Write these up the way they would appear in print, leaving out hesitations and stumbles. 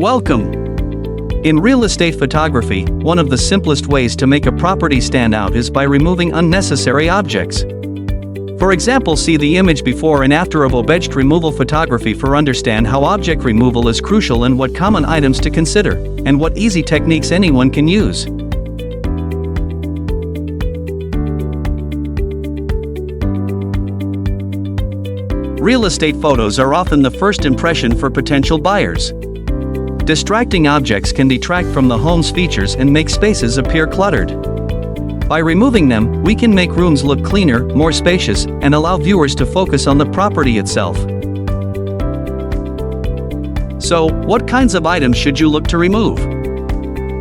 Welcome! In real estate photography, one of the simplest ways to make a property stand out is by removing unnecessary objects. For example, see the image before and after of object removal photography for understand how object removal is crucial and what common items to consider, and what easy techniques anyone can use. Real estate photos are often the first impression for potential buyers. Distracting objects can detract from the home's features and make spaces appear cluttered. By removing them, we can make rooms look cleaner, more spacious, and allow viewers to focus on the property itself. So, what kinds of items should you look to remove?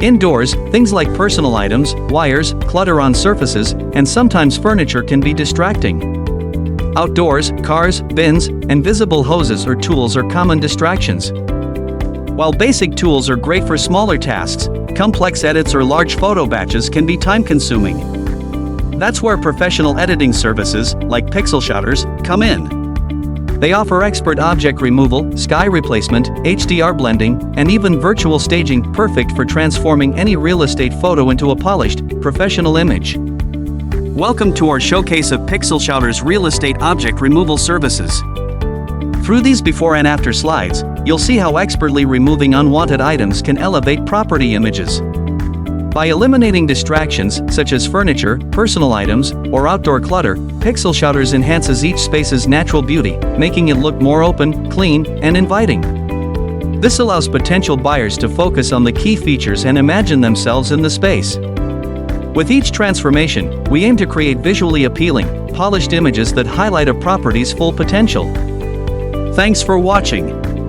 Indoors, things like personal items, wires, clutter on surfaces, and sometimes furniture can be distracting. Outdoors, cars, bins, and visible hoses or tools are common distractions. While basic tools are great for smaller tasks, complex edits or large photo batches can be time-consuming. That's where professional editing services, like PixelShouters, come in. They offer expert object removal, sky replacement, HDR blending, and even virtual staging, perfect for transforming any real estate photo into a polished, professional image. Welcome to our showcase of PixelShouters real estate object removal services. Through these before and after slides, you'll see how expertly removing unwanted items can elevate property images. By eliminating distractions, such as furniture, personal items, or outdoor clutter, PixelShouters enhances each space's natural beauty, making it look more open, clean, and inviting. This allows potential buyers to focus on the key features and imagine themselves in the space. With each transformation, we aim to create visually appealing, polished images that highlight a property's full potential. Thanks for watching.